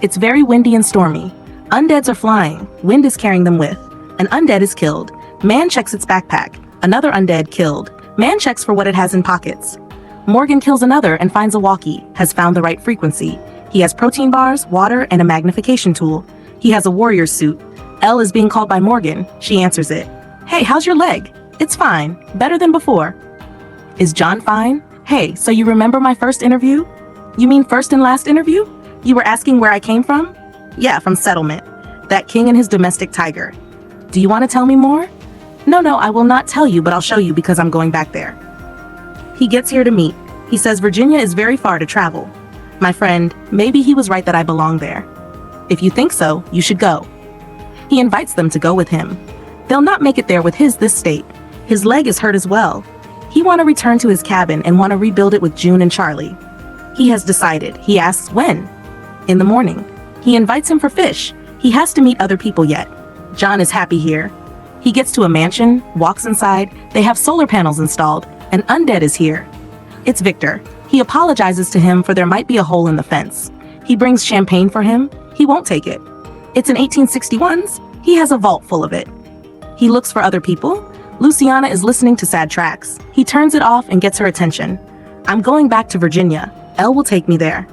It's very windy and stormy. Undeads are flying. Wind is carrying them with. An undead is killed. Man checks its backpack. Another undead killed. Man checks for what it has in pockets. Morgan kills another and finds a walkie, has found the right frequency. He has protein bars, water, and a magnification tool. He has a warrior's suit. Elle is being called by Morgan. She answers it. Hey, how's your leg? It's fine. Better than before. Is John fine? Hey, so you remember my first interview? You mean first and last interview? You were asking where I came from? Yeah, from Settlement. That king and his domestic tiger. Do you want to tell me more? No, I will not tell you, but I'll show you because I'm going back there. He gets here to meet. He says Virginia is very far to travel. My friend, maybe he was right that I belong there. If you think so, you should go. He invites them to go with him. They'll not make it there with this state. His leg is hurt as well. He want to return to his cabin and want to rebuild it with June and Charlie. He has decided. He asks when. In the morning. He invites him for fish. He has to meet other people yet. John is happy here. He gets to a mansion, walks inside. They have solar panels installed. An undead is here. It's Victor. He apologizes to him for there might be a hole in the fence. He brings champagne for him. He won't take it. It's an 1861s. He has a vault full of it. He looks for other people. Luciana is listening to sad tracks. He turns it off and gets her attention. I'm going back to Virginia. Elle will take me there.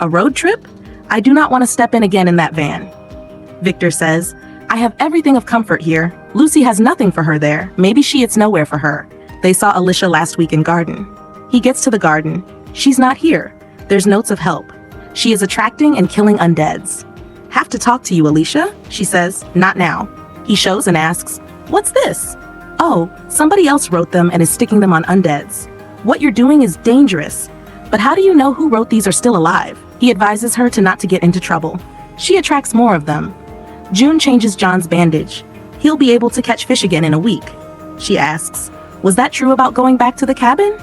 A road trip? I do not want to step in again in that van. Victor says, I have everything of comfort here. Lucy has nothing for her there. Maybe it's nowhere for her. They saw Alicia last week in garden. He gets to the garden. She's not here. There's notes of help. She is attracting and killing undeads. Have to talk to you, Alicia? She says, not now. He shows and asks, what's this? Oh, somebody else wrote them and is sticking them on undeads. What you're doing is dangerous. But how do you know who wrote these are still alive? He advises her not to get into trouble. She attracts more of them. June changes John's bandage. He'll be able to catch fish again in a week. She asks, was that true about going back to the cabin?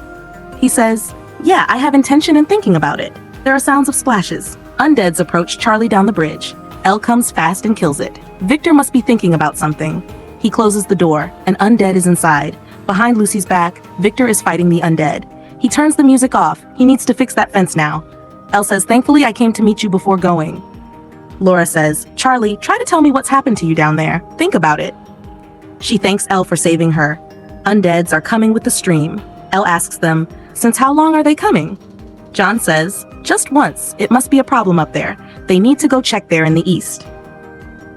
He says, yeah, I have intention in thinking about it. There are sounds of splashes. Undeads approach Charlie down the bridge. Elle comes fast and kills it. Victor must be thinking about something. He closes the door. An undead is inside. Behind Lucy's back, Victor is fighting the undead. He turns the music off. He needs to fix that fence now. Elle says, thankfully I came to meet you before going. Laura says, Charlie, try to tell me what's happened to you down there. Think about it. She thanks Elle for saving her. Undeads are coming with the stream. Elle asks them, since how long are they coming? John says, just once. It must be a problem up there. They need to go check there in the east.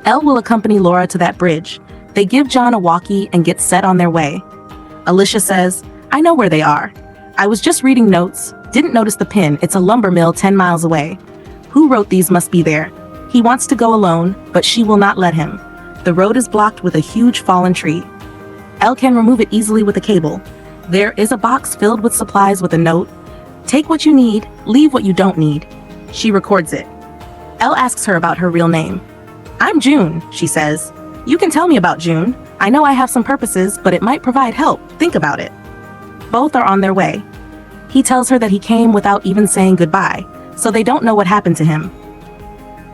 Elle will accompany Laura to that bridge. They give John a walkie and get set on their way. Alicia says, I know where they are. I was just reading notes. Didn't notice the pin. It's a lumber mill 10 miles away. Who wrote these must be there. He wants to go alone, but she will not let him. The road is blocked with a huge fallen tree. Elle can remove it easily with a cable. There is a box filled with supplies with a note. Take what you need, leave what you don't need. She records it. Elle asks her about her real name. I'm June, she says. You can tell me about June. I know I have some purposes, but it might provide help. Think about it. Both are on their way. He tells her that he came without even saying goodbye, so they don't know what happened to him.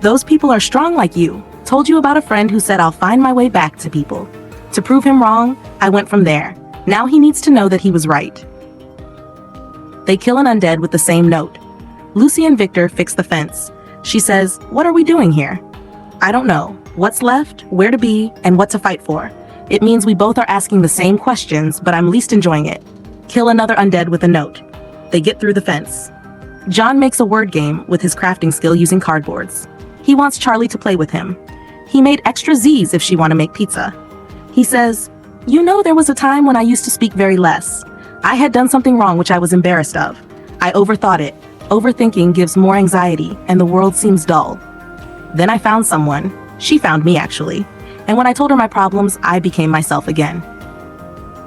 Those people are strong like you. Told you about a friend who said I'll find my way back to people. To prove him wrong, I went from there. Now he needs to know that he was right. They kill an undead with the same note. Lucy and Victor fix the fence. She says, what are we doing here? I don't know. What's left, where to be, and what to fight for. It means we both are asking the same questions, but I'm least enjoying it. Kill another undead with a note. They get through the fence. John makes a word game with his crafting skill using cardboards. He wants Charlie to play with him. He made extra Z's if she want to make pizza. He says, you know there was a time when I used to speak very less. I had done something wrong which I was embarrassed of. I overthought it. Overthinking gives more anxiety and the world seems dull. Then I found someone. She found me actually. And when I told her my problems, I became myself again.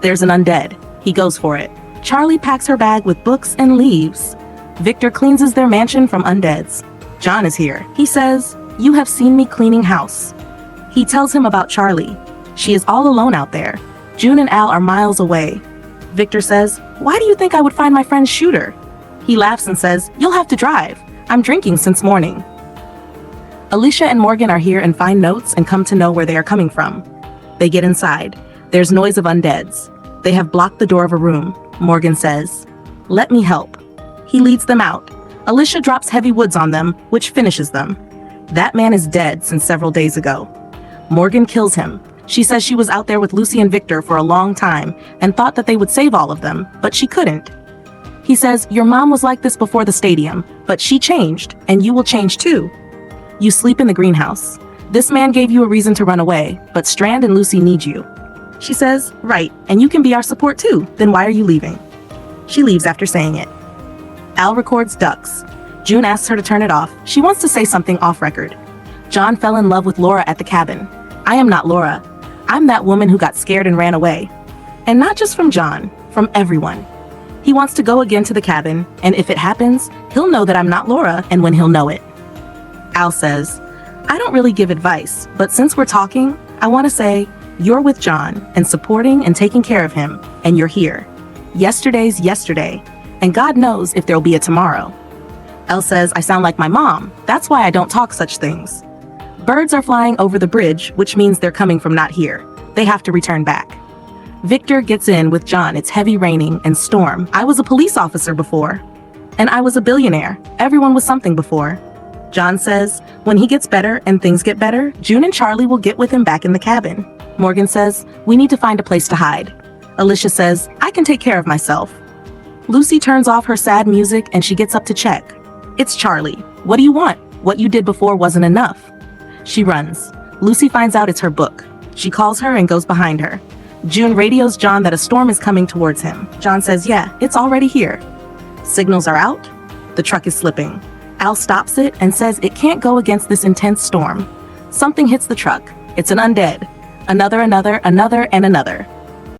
There's an undead. He goes for it. Charlie packs her bag with books and leaves. Victor cleanses their mansion from undeads. John is here. He says, you have seen me cleaning house. He tells him about Charlie. She is all alone out there. June and Al are miles away. Victor says, why do you think I would find my friend's shooter? He laughs and says, you'll have to drive. I'm drinking since morning. Alicia and Morgan are here and find notes and come to know where they are coming from. They get inside. There's noise of undeads. They have blocked the door of a room. Morgan says, let me help. He leads them out. Alicia drops heavy woods on them, which finishes them. That man is dead since several days ago. Morgan kills him. She says she was out there with Lucy and Victor for a long time and thought that they would save all of them, but she couldn't. He says, your mom was like this before the stadium, but she changed, and you will change too. You sleep in the greenhouse. This man gave you a reason to run away, but Strand and Lucy need you. She says, right, and you can be our support too, then why are you leaving? She leaves after saying it. Al records ducks. June asks her to turn it off. She wants to say something off record. John fell in love with Laura at the cabin. I am not Laura. I'm that woman who got scared and ran away. And not just from John, from everyone. He wants to go again to the cabin, and if it happens, he'll know that I'm not Laura, and when he'll know it. Al says, I don't really give advice, but since we're talking, I want to say, you're with John, and supporting and taking care of him, and you're here. Yesterday's yesterday, and God knows if there'll be a tomorrow. Elle says, I sound like my mom. That's why I don't talk such things. Birds are flying over the bridge, which means they're coming from not here. They have to return back. Victor gets in with John. It's heavy raining and storm. I was a police officer before. And I was a billionaire. Everyone was something before. John says, when he gets better and things get better, June and Charlie will get with him back in the cabin. Morgan says, we need to find a place to hide. Alicia says, I can take care of myself. Lucy turns off her sad music and she gets up to check. It's Charlie. What do you want? What you did before wasn't enough. She runs. Lucy finds out it's her book. She calls her and goes behind her. June radios John that a storm is coming towards him. John says, yeah, it's already here. Signals are out. The truck is slipping. Al stops it and says it can't go against this intense storm. Something hits the truck. It's an undead. Another, and another.